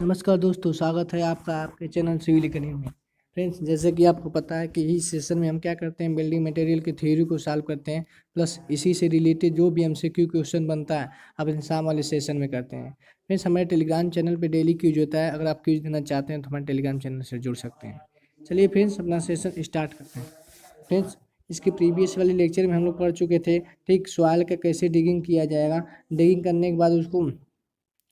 नमस्कार दोस्तों, स्वागत है आपका आपके चैनल सिविल इंजीनियरिंग में। फ्रेंड्स, जैसे कि आपको पता है कि इस सेशन में हम क्या करते हैं, बिल्डिंग मटेरियल की थ्योरी को सॉल्व करते हैं, प्लस इसी से रिलेटेड जो भी एमसीक्यू क्वेश्चन बनता है अब एग्जाम वाले सेशन में करते हैं। फ्रेंड्स, हमारे टेलीग्राम चैनल पे डेली क्यूज होता है। अगर आप क्यूज देना चाहते हैं तो हमारे टेलीग्राम चैनल से जुड़ सकते हैं। चलिए फ्रेंड्स, अपना सेशन स्टार्ट करते हैं। फ्रेंड्स, इसके प्रीवियस वाले लेक्चर में हम लोग पढ़ चुके थे, ठीक, सॉइल का कैसे डिगिंग किया जाएगा, डिगिंग करने के बाद उसको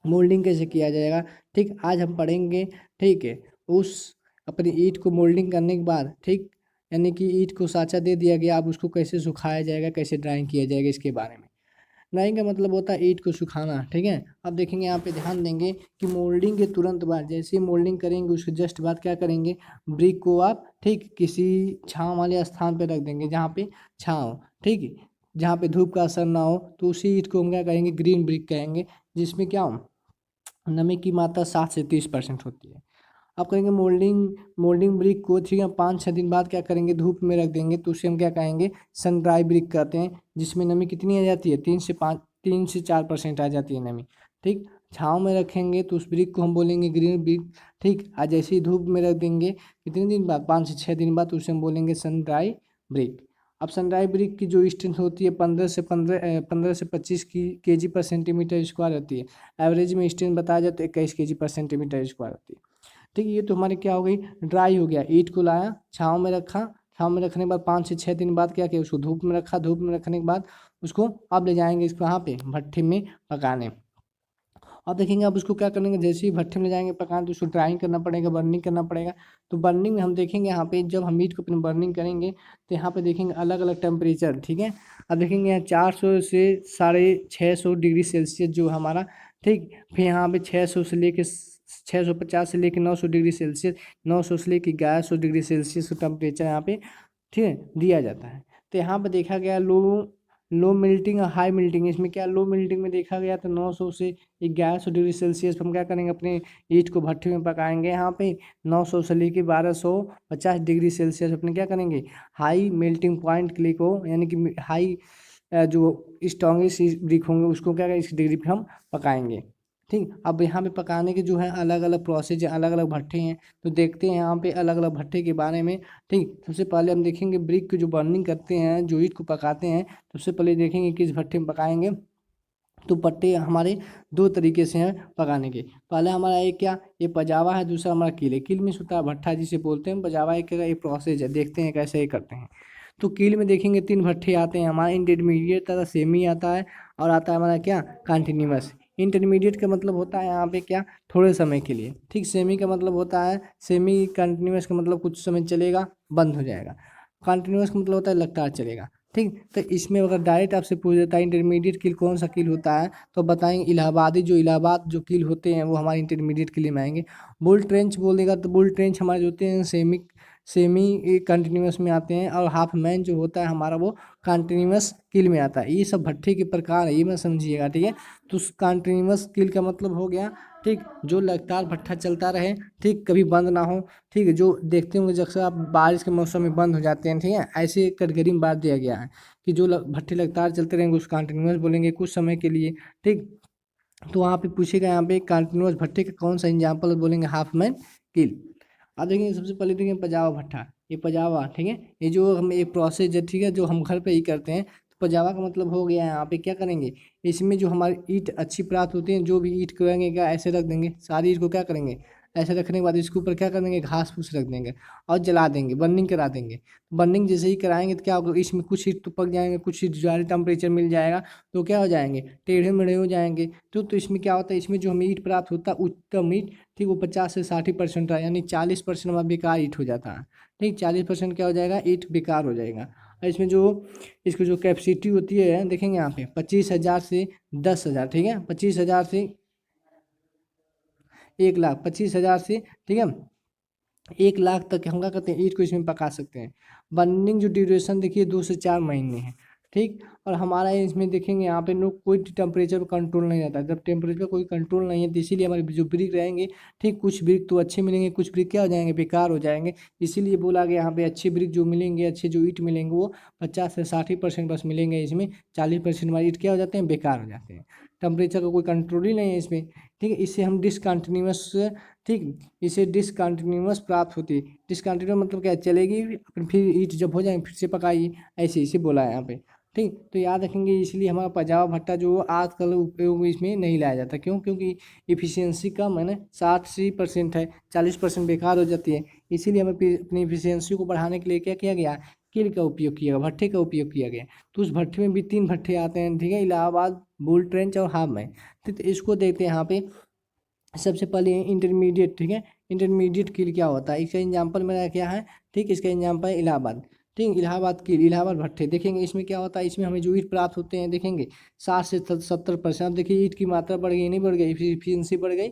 मोल्डिंग कैसे किया जाएगा। ठीक, आज हम पढ़ेंगे, ठीक है, उस अपनी ईंट को मोल्डिंग करने के बाद, ठीक, यानी कि ईंट को साँचा दे दिया गया, अब उसको कैसे सुखाया जाएगा, कैसे ड्राइंग किया जाएगा, इसके बारे में। ड्राइंग का मतलब होता है ईंट को सुखाना। ठीक है, अब देखेंगे यहाँ पे ध्यान देंगे कि मोल्डिंग के तुरंत बाद, जैसे ही मोल्डिंग करेंगे उसके जस्ट बाद क्या करेंगे, ब्रिक को आप, ठीक, किसी छाँव वाले स्थान पे रख देंगे, जहाँ पे छाँव, ठीक है, जहाँ पे धूप का असर ना हो, तो उसी ईंट को हम क्या कहेंगे, ग्रीन ब्रिक कहेंगे, जिसमें क्या नमी की मात्रा 7 से 30% होती है। अब करेंगे मोल्डिंग। मोल्डिंग ब्रिक को, ठीक है, 5-6 दिन बाद क्या करेंगे, धूप में रख देंगे, तो उसे हम क्या कहेंगे, सन ड्राई ब्रिक कहते हैं, जिसमें नमी कितनी आ जाती है, 3 से 4% आ जाती है नमी। ठीक, छाँव में रखेंगे तो उस ब्रिक को हम बोलेंगे ग्रीन ब्रिक। ठीक, आज जैसे ही धूप में रख देंगे कितने दिन बाद, 5 से 6 दिन बाद, तो उसे हम बोलेंगे सन ड्राई ब्रिक। अब सन ड्राई ब्रिक की जो स्ट्रेंथ होती है 15 से 25 की केजी पर सेंटीमीटर स्क्वायर होती है। एवरेज में स्ट्रेंथ बताया जाए तो 21 केजी पर सेंटीमीटर स्क्वायर होती है। ठीक है, ये तो हमारे क्या हो गई, ड्राई हो गया। ईंट को लाया, छाँव में रखा, छाँव में रखने के बाद 5 से 6 दिन बाद क्या किया, उसको धूप में रखा, धूप में रखने के बाद उसको अब ले जाएंगे इसको यहाँ पे भट्ठी में पकाने। अब देखेंगे अब उसको क्या करेंगे, जैसे ही भट्ठी में ले जाएंगे पकाने तो उसको ड्राइंग करना पड़ेगा, बर्निंग करना पड़ेगा। तो बर्निंग में हम देखेंगे यहाँ पे, जब हम मीट को अपनी बर्निंग करेंगे तो यहाँ पे देखेंगे अलग अलग टेम्परेचर। ठीक है, अब देखेंगे यहाँ 400 से 650 डिग्री सेल्सियस जो हमारा, ठीक, फिर यहाँ पे 600 से लेके 650 से लेके 900 डिग्री सेल्सियस, 900 से लेके 1100 डिग्री सेल्सियस का टेम्परेचर यहाँ पे, ठीक है, दिया जाता है। तो यहाँ पे देखा गया लो मिल्टिंग और हाई मिल्टिंग। इसमें क्या, लो मिल्टिंग में देखा गया तो 900 से 1100 डिग्री सेल्सियस पर हम क्या करेंगे, अपने ईंट को भट्ठी में पकाएंगे। यहाँ पे 900 से लेके 1250 डिग्री सेल्सियस अपने क्या करेंगे, हाई मेल्टिंग पॉइंट के लिए को, यानी कि हाई जो स्ट्रॉन्गेस्ट ब्रिक होंगे उसको क्या करेंगे, इस डिग्री पे हम पकाएंगे। ठीक, अब यहाँ पे पकाने के जो है अलग अलग प्रोसेस है, अलग अलग भट्टे हैं, तो देखते हैं यहाँ पे अलग अलग भट्टे के बारे में। ठीक, सबसे पहले हम देखेंगे ब्रिक की जो बर्निंग करते हैं, जो ईंट को पकाते हैं, सबसे पहले देखेंगे किस भट्टे में पकाएंगे। तो भट्टे हमारे दो तरीके से हैं पकाने के। पहले हमारा एक क्या, ये पजावा है, दूसरा हमारा कील है। कील में होता है भट्ठा जिसे बोलते हैं, पजावा एक का एक प्रोसेस है, देखते हैं कैसे ये करते हैं। तो कील में देखेंगे 3 भट्टे आते हैं हमारे, इंटरमीडिएट आता है, सेमी आता है, और आता है हमारा क्या, कंटिन्यूअस। इंटरमीडिएट का मतलब होता है यहाँ पे क्या, थोड़े समय के लिए। ठीक, सेमी का मतलब होता है, सेमी कंटिन्यूअस का मतलब कुछ समय चलेगा बंद हो जाएगा। कंटिन्यूअस का मतलब होता है लगातार चलेगा। ठीक, तो इसमें अगर डायरेक्ट आपसे पूछ देता है इंटरमीडिएट किल कौन सा किल होता है, तो बताएंगे इलाहाबादी। जो इलाहाबाद जो किल होते हैं वो हमारे इंटरमीडिएट किल में आएंगे। बुल ट्रेंच बोल देगा तो बुल ट्रेंच हमारे जो होते हैं सेमी कंटिन्यूअस में आते हैं, और हाफ मैन जो होता है हमारा वो कंटिन्यूअस किल में आता है। ये सब भट्टे के प्रकार है, ये मैं समझिएगा। ठीक है, तो कंटिन्यूअस किल का मतलब हो गया, ठीक, जो लगातार भट्ठा चलता रहे, ठीक, कभी बंद ना हो। ठीक है, जो देखते होंगे जैसे आप बारिश के मौसम में बंद हो जाते हैं, ठीक है, ऐसे कैटेगरी में बांट दिया गया है कि जो भट्टे लगातार चलते रहेंगे उस कंटिन्यूअस बोलेंगे कुछ समय के लिए। ठीक, तो वहाँ पे पूछेगा यहाँ पे कंटिन्यूअस भट्टे का कौन सा एग्जाम्पल, बोलेंगे हाफ मैन किल। अब देखेंगे सबसे पहले देखेंगे पजावा भट्ठा। ये पजावा, ठीक है, ये जो हम एक प्रोसेस है, ठीक है, जो हम घर पे ही करते हैं। तो पजावा का मतलब हो गया यहाँ पे क्या करेंगे, इसमें जो हमारी ईंट अच्छी प्राप्त होती है, जो भी ईंट करेंगे क्या, ऐसे रख देंगे सारी ईंट को, क्या करेंगे, ऐसे रखने के बाद इसके ऊपर क्या कर देंगे, घास फूस रख देंगे और जला देंगे, बर्निंग करा देंगे। बर्निंग जैसे ही कराएंगे तो क्या होगा, इसमें कुछ ईंट तो पक जाएंगे, कुछ ईंट ज़्यादा टेम्परेचर मिल जाएगा तो क्या हो जाएंगे, टेढ़े मेढ़े हो जाएंगे। तो इसमें क्या होता है, इसमें जो हमें ईंट प्राप्त होता है उत्तम ईंट, ठीक, वो 50 से 60% है, यानी 40% हमारा बेकार ईंट हो जाता है। ठीक, 40% क्या हो जाएगा, ईंट बेकार हो जाएगा। और इसमें जो इसकी जो कैपेसिटी होती है देखेंगे यहाँ पे 25,000 से 10,000। ठीक है, 25,000 से 1 लाख, 25,000 से, ठीक है, 1 लाख तक हम क्या करते हैं, ईंट को इसमें पका सकते हैं। बर्निंग जो ड्यूरेशन देखिए 2 से 4 महीने है। ठीक, और हमारा इसमें देखेंगे यहाँ पे लोग कोई टेम्परेचर पर कंट्रोल नहीं रहता है। जब टेम्परेचर कोई कंट्रोल नहीं है तो इसीलिए हमारे जो ब्रिक रहेंगे, ठीक, कुछ ब्रिक तो अच्छे मिलेंगे, कुछ ब्रिक क्या हो जाएंगे, बेकार हो जाएंगे। इसीलिए बोला गया यहाँ पे अच्छे ब्रिक जो मिलेंगे, अच्छे जो ईंट मिलेंगे वो 50 से 60% बस मिलेंगे। इसमें 40% हमारे ईंट क्या हो जाते हैं, बेकार हो जाते हैं। टेम्परेचर का कोई कंट्रोल ही नहीं है इसमें, ठीक है। इससे हम डिसकंटिन्यूअस, ठीक, इसे डिसकंटिन्यूअस प्राप्त होती है। डिसकंटिन्यूअस मतलब क्या है, चलेगी फिर ईट जब हो जाएंगे फिर से पकाइए, ऐसे इसे बोला है यहाँ पे, ठीक। तो याद रखेंगे, इसलिए हमारा पजावा भट्टा जो आजकल उपयोग इसमें नहीं लाया जाता, क्यों? क्योंकि इफिशियंसी कम है ना, 60% है, 40% बेकार हो जाती है। इसीलिए हमें अपनी इफिशियंसी को बढ़ाने के लिए क्या किया गया, कील का उपयोग किया गया, भट्टे का उपयोग किया गया। तो उस भट्टे में भी 3 भट्टे आते हैं, ठीक है, इलाहाबाद, बुल ट्रेंच और हाफ मैन। तो इसको देखते हैं यहाँ पे। सबसे पहले इंटरमीडिएट, ठीक है, इंटरमीडिएट कील क्या होता है, इसका एग्जाम्पल मेरा क्या है, ठीक, इसका एग्जाम्पल है इलाहाबाद, ठीक, इलाहाबाद कील, इलाहाबाद भट्टे। देखेंगे इसमें क्या होता है, इसमें हमें जो ईट प्राप्त होते हैं, देखेंगे 60 से 70%। अब देखिए ईट की मात्रा बढ़ गई, नहीं बढ़ गई, इफिशियंसी बढ़ गई,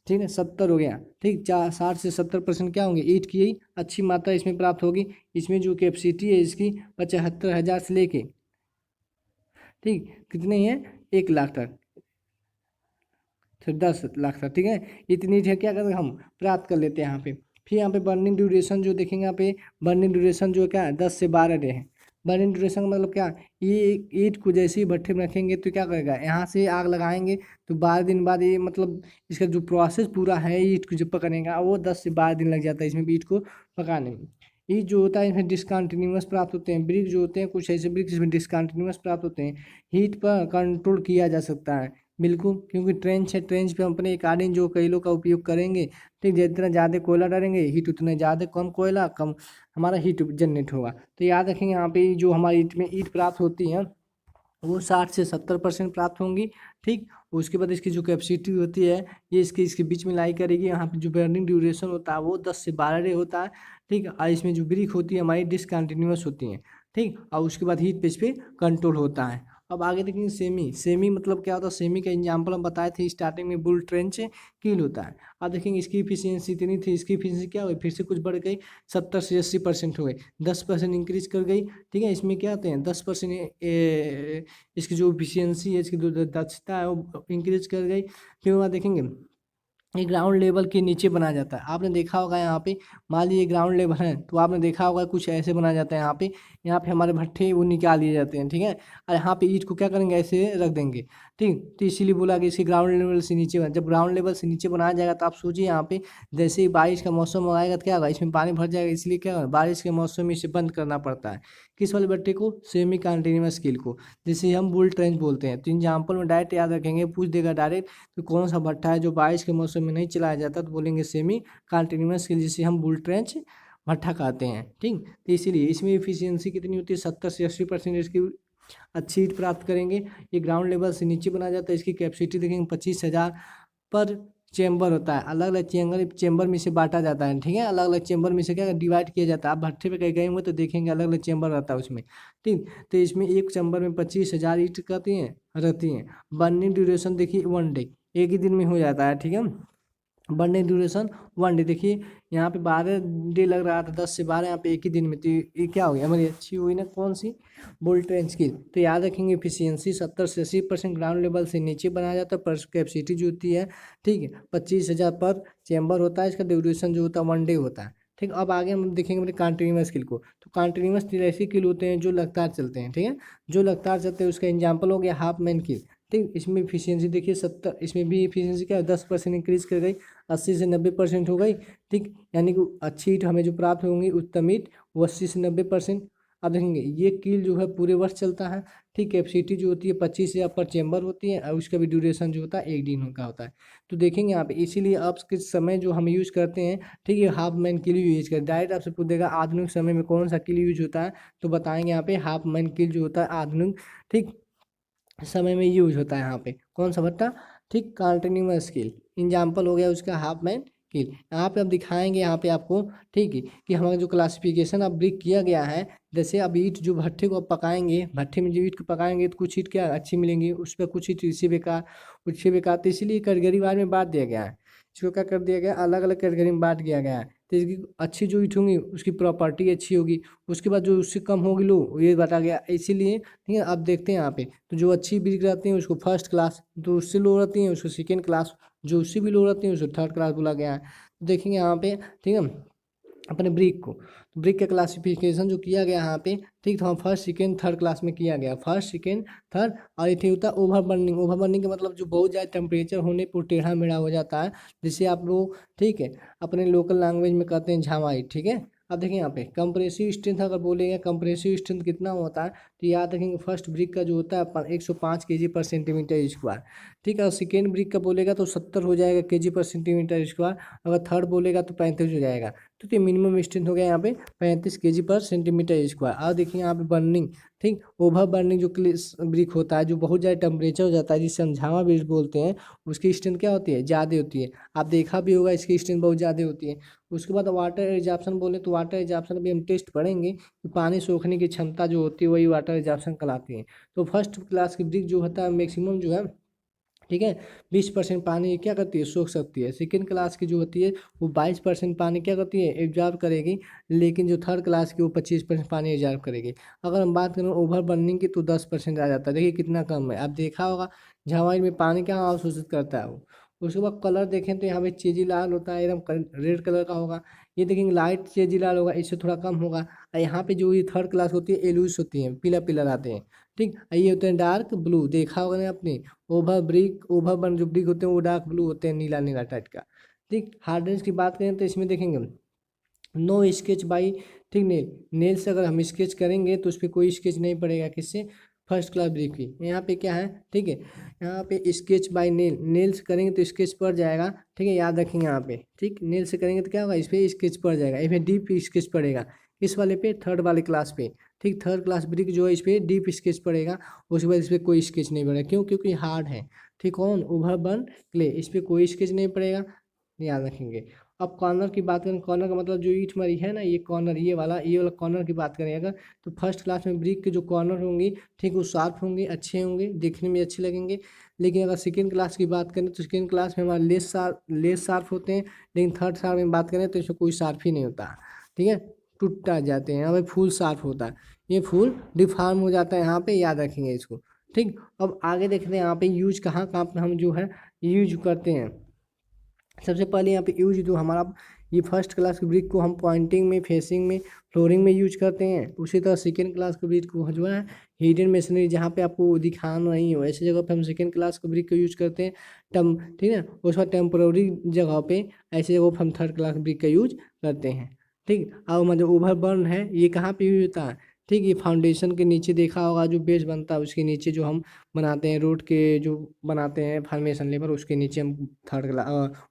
ठीक है, 70 हो गया, ठीक। 60 से 70% क्या होंगे, ईट की अच्छी मात्रा इसमें प्राप्त होगी। इसमें जो कैपेसिटी है इसकी 75,000 से लेके, ठीक, कितनी है, 1 लाख तक, फिर 10 लाख तक, ठीक है। इतनी है क्या करते हम प्राप्त कर लेते हैं यहाँ पे। फिर यहाँ पे बर्निंग ड्यूरेशन जो देखेंगे यहाँ पे, बर्निंग ड्यूरेशन जो क्या है 10 से 12 डे है। बर्निंग ड्यूरेशन का मतलब क्या, ये ईंट को जैसे ही भट्ठे में रखेंगे तो क्या करेगा, यहाँ से आग लगाएंगे तो 12 दिन बाद ये मतलब इसका जो प्रोसेस पूरा है ईंट को जो पकड़ेगा वो 10 से 12 दिन लग जाता है इसमें ईंट को पकाने में। ईंट जो होता है इसमें डिसकंटिन्यूअस प्राप्त होते हैं। ब्रिक जो होते हैं कुछ ऐसे ब्रिक इसमें डिसकंटिन्यूअस प्राप्त होते हैं। हीट पर कंट्रोल किया जा सकता है, बिल्कुल, क्योंकि ट्रेंच है, ट्रेंच पे हम अपने अकॉर्डिंग जो कोयलों का उपयोग करेंगे, ठीक, जितना ज़्यादा कोयला डालेंगे हीट उतना ज़्यादा, कम कोयला कम हमारा हीट जनरेट होगा। तो याद रखेंगे यहाँ पे जो हमारी ईट में ईट प्राप्त होती है वो 60 से 70% प्राप्त होंगी, ठीक। उसके बाद इसकी जो कैपेसिटी होती है ये इसके बीच में लाई करेगी। यहाँ पे जो बर्निंग ड्यूरेशन होता है वो 10 से 12 डे होता है, ठीक। और इसमें जो ब्रिक होती है हमारी डिसकंटिन्यूअस होती है, ठीक। और उसके बाद हीट पे इस पे कंट्रोल होता है। अब आगे देखेंगे सेमी। सेमी मतलब क्या होता है, सेमी का एग्जाम्पल हम बताए थे स्टार्टिंग में, बुल ट्रेंच कील होता है। अब देखेंगे इसकी इफिशियंसी इतनी थी, इसकी इफिशियंसी क्या हुई, फिर से कुछ बढ़ गई, 70 से 80% हो गई, 10% इंक्रीज कर गई, ठीक है। इसमें क्या होते हैं 10% इसकी जो इफिशियंसी है, इसकी जो दक्षता है वो इंक्रीज कर गई। फिर वहाँ देखेंगे ये ग्राउंड लेवल के नीचे बनाया जाता है। आपने देखा होगा यहाँ पे, मान लीजिए ग्राउंड लेवल है तो आपने देखा होगा कुछ ऐसे बनाया जाता है। यहाँ पे हमारे भट्ठे वो निकाल दिए जाते हैं, ठीक है। और यहाँ पे ईंट को क्या करेंगे, ऐसे रख देंगे, ठीक। तो इसीलिए बोला कि इसके ग्राउंड लेवल से नीचे जब ग्राउंड लेवल से नीचे बनाया जाएगा तो आप सोचिए यहाँ पे जैसे ही बारिश का मौसम आएगा तो क्या होगा, इसमें पानी भर जाएगा। इसलिए क्या होगा, बारिश के मौसम में इसे बंद करना पड़ता है। किस वाले भट्टे को, सेमी कंटिन्यूअस स्किल को, जिसे हम बुल ट्रेंच बोलते हैं। तो एग्जाम्पल में डायरेक्ट याद रखेंगे, पूछ देगा डायरेक्ट तो कौन सा भट्टा है जो बारिश के मौसम में नहीं चलाया जाता, तो बोलेंगे सेमी कंटिन्यूअस स्किल, जिसे हम बुल ट्रेंच भट्ठा कहते हैं, ठीक। तो इसीलिए इसमें इफिशियंसी कितनी होती है, 70 से 80% इसकी अच्छी हीट प्राप्त करेंगे। ये ग्राउंड लेवल से नीचे बनाया जाता है। इसकी कैपेसिटी देखेंगे 25,000 पर चेम्बर होता है। अलग अलग चेम्बर में इसे बांटा जाता है, ठीक है। अलग अलग चेम्बर में से क्या डिवाइड किया जाता है। आप भट्ठे पे कहीं गए होंगे तो देखेंगे अलग अलग चेम्बर रहता है उसमें, ठीक। तो इसमें एक चेम्बर में 25,000 ईंट रहती हैं। बर्निंग ड्यूरेशन देखिए 1 डे, एक ही दिन में हो जाता है, ठीक है। बर्निंग ड्यूरेशन 1 डे, देखिए यहाँ पे 12 डे लग रहा था, 10 से 12, यहाँ पे एक ही दिन में। तो ये क्या हो गया, हमारी अच्छी हुई ना कौन सी, बुल ट्रेंच की। तो याद रखेंगे इफिशियंसी 70 से 80% ग्राउंड लेवल से नीचे बनाया जाता है। पर कैपेसिटी जो होती है, ठीक है, 25,000 पर चैम्बर होता है। इसका ड्यूरेशन जो होता है 1 डे होता है, ठीक। अब आगे हम देखेंगे अपने कंटिन्यूअस किल को। तो कंटिन्यूअस किल ऐसे किल होते हैं जो लगातार चलते हैं, ठीक है, जो लगातार चलते हैं। उसका एग्जाम्पल हो गया हाफ मैन किल, ठीक। इसमें इफिशियंसी देखिए 70, इसमें भी इफिशियंसी क्या है 10% इंक्रीज कर गई, 80 से 90% हो गई, ठीक। यानी कि अच्छी ईट हमें जो प्राप्त होंगी, उत्तम ईट, वो 80 से 90%। अब देखेंगे ये कील जो है पूरे वर्ष चलता है, ठीक। कैपेसिटी जो होती है 25,000 पर चेम्बर होती है और उसका भी ड्यूरेशन जो होता है 1 दिन का होता है। तो देखेंगे यहाँ पे, इसीलिए अब के समय जो हम यूज़ करते हैं, ठीक है, हाफ मैन किल यूज करते हैं। डायरेक्ट आपसे पूछ देगा आधुनिक समय में कौन सा किल यूज होता है, तो बताएंगे यहाँ पे हाफ मैन किल जो होता है आधुनिक, ठीक, समय में यूज होता है। यहाँ पे कौन सा भट्टा, ठीक, कंटिन्यूअस स्किल, एग्जाम्पल हो गया उसका हाफ मैन किल। यहाँ पे अब दिखाएंगे यहाँ पे आपको, ठीक है, कि हमारा जो क्लासिफिकेशन अब ब्रिक किया गया है। जैसे अब ईट जो भट्टे को अब पकाएंगे, भट्टे में जो ईट को पकाएंगे तो कुछ ईट क्या अच्छी मिलेंगी, उस पर कुछ ईट इससे बेकार, उससे बेकार। तो इसीलिए कैटेगरी वार में बांट दिया गया है। इसको क्या कर दिया गया, अलग अलग कैटेगरी में बांट दिया गया है। तो इसकी अच्छी जो ईट होंगी उसकी प्रॉपर्टी अच्छी होगी, उसके बाद जो उससे कम होगी लो, ये बांटा गया इसीलिए, ठीक है। अब देखते हैं यहाँ पे, तो जो अच्छी ब्रिक रहती है उसको फर्स्ट क्लास, जो उससे लो रहती है उसको सेकेंड क्लास, जो उससे भी लो रहती है उसको थर्ड क्लास बोला गया है। तो देखेंगे यहाँ पे, ठीक है, अपने ब्रिक को। तो ब्रिक का क्लासिफिकेशन जो किया गया यहाँ पे, ठीक, तो हम फर्स्ट सेकेंड थर्ड क्लास में किया गया, फर्स्ट सेकेंड थर्ड। और ये होता है ओवर बर्निंग। ओवर बर्निंग का मतलब जो बहुत ज़्यादा टेम्परेचर होने पर टेढ़ा मेढ़ा हो जाता है, जिसे आप लोग, ठीक है, अपने लोकल लैंग्वेज में कहते हैं झामाई, ठीक है। अब देखिए यहाँ पे कंप्रेसिव स्ट्रेंथ अगर बोलेंगे कंप्रेसिव स्ट्रेंथ कितना होता है, तो याद रखेंगे फर्स्ट ब्रिक का जो होता है 105 kg पर सेंटीमीटर स्क्वायर, ठीक है। और सेकेंड ब्रिक का बोलेगा तो 70 हो जाएगा kg पर सेंटीमीटर स्क्वायर। अगर थर्ड बोलेगा तो 35 हो जाएगा। तो ये मिनिमम स्ट्रेंथ हो गया यहाँ पे 35 kg पर सेंटीमीटर स्क्वायर। और देखिए यहाँ पे बर्निंग, ठीक, ओवर बर्निंग जो ब्रिक होता है, जो बहुत ज़्यादा टेम्परेचर हो जाता है, जिसे हम झामा ब्रिक बोलते हैं, उसकी स्ट्रेंथ क्या होती है, ज़्यादा होती है। आप देखा भी होगा इसकी स्ट्रेंथ बहुत ज़्यादा होती है। उसके बाद वाटर एग्जाप्शन बोले तो वाटर एग्जाप्शन भी हम टेस्ट पढ़ेंगे कि पानी सोखने की क्षमता जो होती है वही वाटर एग्जाप्शन कहलाती है। तो फर्स्ट क्लास की ब्रिक जो होता है मैक्सिमम जो है, ठीक है, 20% पानी क्या करती है, सोख सकती है। सेकेंड क्लास की जो होती है वो 22% पानी क्या करती है, एब्जॉर्ब करेगी। लेकिन जो थर्ड क्लास की वो 25% पानी एब्जॉर्ब करेगी। अगर हम बात करें ओवर बर्निंग की तो 10% आ जाता है। देखिए कितना कम है। आप देखा होगा झामाई में पानी क्या अवशोषित करता है वो। उसके बाद कलर देखें तो यहाँ पे चेजी लाल होता है, एकदम रेड कलर का होगा। ये देखेंगे लाइट चेजी लाल होगा, इससे थोड़ा कम होगा। और यहाँ पे जो ये थर्ड क्लास होती है एलुइस होती है, पीला पीला आते हैं, ठीक। ये होते हैं डार्क ब्लू, देखा होगा ना आपने। ओवर बर्न जो ब्रिक होते हैं वो डार्क ब्लू होते हैं, नीला नीला टाइप का, ठीक। हार्डनेस की बात करें तो इसमें देखेंगे नो स्केच बाई, ठीक, नेल से अगर हम स्केच करेंगे तो उस पर कोई स्केच नहीं पड़ेगा, किससे, फर्स्ट क्लास ब्रिक की। यहाँ पे क्या है, ठीक है, यहाँ पे स्केच बाय नेल से करेंगे तो स्केच पड़ जाएगा, ठीक है, याद रखेंगे यहाँ पे, ठीक। नेल से करेंगे तो क्या होगा, इस पर स्केच पड़ जाएगा, इस पर डीप स्केच पड़ेगा। इस वाले पे थर्ड वाले क्लास पे, ठीक, थर्ड क्लास ब्रिक जो है इस पर डीप स्केच पड़ेगा। उसके बाद इस पर कोई स्केच नहीं पड़ेगा, क्यों, क्योंकि हार्ड है, ठीक। कौन, ओवर बर्न क्ले, इस पर कोई स्केच नहीं पड़ेगा, याद रखेंगे। अब कॉर्नर की बात करें, कॉर्नर का मतलब जो ईंट मरी है ना, ये कॉर्नर, ये वाला कॉर्नर की बात करें अगर, तो फर्स्ट क्लास में ब्रिक के जो कॉर्नर होंगी, ठीक, वो शार्प होंगे, अच्छे होंगे, देखने में अच्छे लगेंगे। लेकिन अगर सेकेंड क्लास की बात करें तो सेकेंड क्लास में हमारे लेस शार्प होते हैं। लेकिन थर्ड शार्प में बात करें तो इसमें कोई शार्प ही नहीं होता, ठीक है, टूटा जाते हैं। हमें फुल शार्प होता है, ये फुल डिफार्म हो जाता है, यहाँ पे याद रखेंगे इसको, ठीक। अब आगे देखते हैं यहाँ पे यूज कहाँ कहाँ पे हम जो है यूज करते हैं। सबसे पहले यहाँ पे यूज जो हमारा, ये फर्स्ट क्लास की ब्रिक को हम पॉइंटिंग में, फेसिंग में, फ्लोरिंग में यूज करते हैं। उसी तरह सेकेंड क्लास की ब्रिक को जो है हिडन मशीनरी, जहाँ पे आपको दिखा नहीं हो ऐसी जगह पे हम सेकेंड क्लास की ब्रिक को यूज करते हैं, ठीक है। उसके बाद टेम्पोररी जगह पे, ऐसी जगह पे हम थर्ड क्लास ब्रिक का यूज करते हैं, ठीक। अब मतलब ओवर बर्न है, ये कहाँ पे यूज होता है, ठीक। ये फाउंडेशन के नीचे देखा होगा, जो बेस बनता है उसके नीचे जो हम बनाते हैं, रोड के जो बनाते हैं फॉर्मेशन लेबर, उसके नीचे हम थर्ड क्लास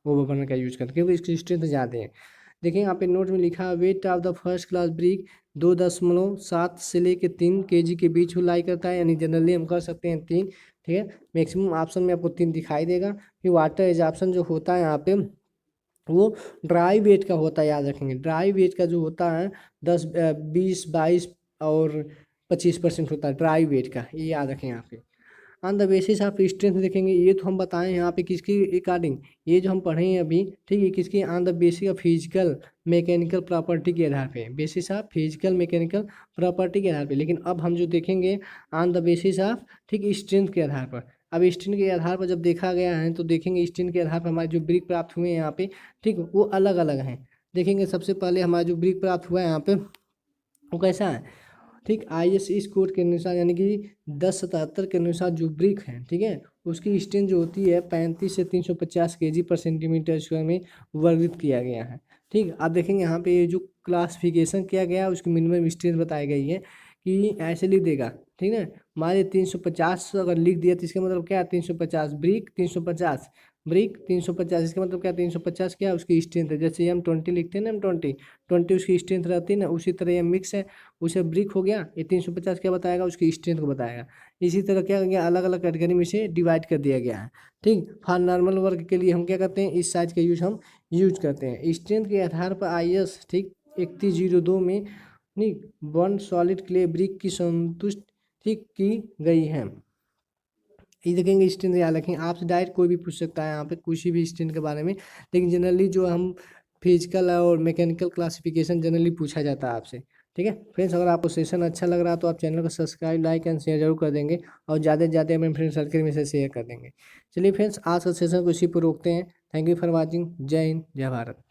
ओवर बर्नर का यूज करते हैं, क्योंकि इसकी स्ट्रेंथ ज़्यादा है। देखिए यहाँ पे नोट में लिखा है weight of the first class brick 2.7 से लेके 3 kg के बीच में लाई करता है, यानी जनरली हम कर सकते हैं 3, ठीक है। मैक्सिमम ऑप्शन में आपको 3 दिखाई देगा। फिर वाटर एब्जॉर्प्शन जो होता है यहाँ पे वो ड्राई वेट का होता है, याद रखेंगे। ड्राई वेट का जो होता है 20, 22 और 25% होता है ड्राई वेट का, ये याद रखें यहाँ पे। On the basis of strength देखेंगे, ये तो हम बताएं यहाँ पे किसकी अकॉर्डिंग, ये जो हम पढ़े हैं अभी, ठीक है, किसकी, on the basis of physical mechanical property के आधार पे, basis of physical mechanical property के आधार पे। लेकिन अब हम जो देखेंगे ऑन द बेसिस ऑफ, ठीक, स्ट्रेंथ के आधार पर। अब स्ट्रेंथ के आधार पर जब देखा गया है तो देखेंगे स्ट्रेंथ के आधार पर हमारे जो ब्रिक प्राप्त हुए हैं यहाँ पे, ठीक, वो अलग अलग हैं। देखेंगे सबसे पहले हमारा जो ब्रिक प्राप्त हुआ है यहाँ पे वो कैसा है, ठीक। ISIS कोड के अनुसार, यानी कि 1077 के अनुसार जो ब्रिक है, ठीक है, उसकी स्ट्रेंथ जो होती है 35 से 350 kg पर सेंटीमीटर स्क्वायर में वर्गीकृत किया गया है, ठीक। आप देखेंगे यहाँ पे ये जो क्लासिफिकेशन किया गया है उसकी मिनिमम स्ट्रेंथ बताई गई है कि ऐसे लिख देगा, ठीक है। मान 350 अगर लिख दिया तो इसका मतलब क्या है, 350 ब्रिक, 350 ब्रिक, 350, इसका मतलब क्या, 350 क्या है उसकी स्ट्रेंथ है। जैसे हम 20 लिखते हैं ना, हम 20 उसकी स्ट्रेंथ रहती है ना, उसी तरह ये मिक्स है, उसे ब्रिक हो गया, ये 350 क्या बताएगा, उसकी स्ट्रेंथ को बताएगा। इसी तरह क्या गया, अलग अलग कैटेगरी में से डिवाइड कर दिया गया है, ठीक। फॉर नॉर्मल वर्क के लिए हम क्या करते हैं, इस साइज का हम यूज करते हैं। स्ट्रेंथ के आधार पर IS, ठीक, 3102 में, नहीं, वन सॉलिड क्ले ब्रिक की संतुष्ट, ठीक, की गई है। ये देखेंगे स्ट्रेंथ याद रखेंगे, आपसे डायरेक्ट कोई भी पूछ सकता है यहाँ पे किसी भी स्ट्रेंथ के बारे में। लेकिन जनरली जो हम फिजिकल और मैकेनिकल क्लासिफिकेशन जनरली पूछा जाता है आपसे, ठीक है। फ्रेंड्स, अगर आपको सेशन अच्छा लग रहा है तो आप चैनल को सब्सक्राइब, लाइक एंड शेयर जरूर कर देंगे, और ज़्यादा से ज़्यादा अपने फ्रेंड सर्कल में से शेयर कर देंगे। चलिए फ्रेंड्स, आज का सेशन को इसी पर रोकते हैं। Thank you for watching. जय हिंद, जय भारत।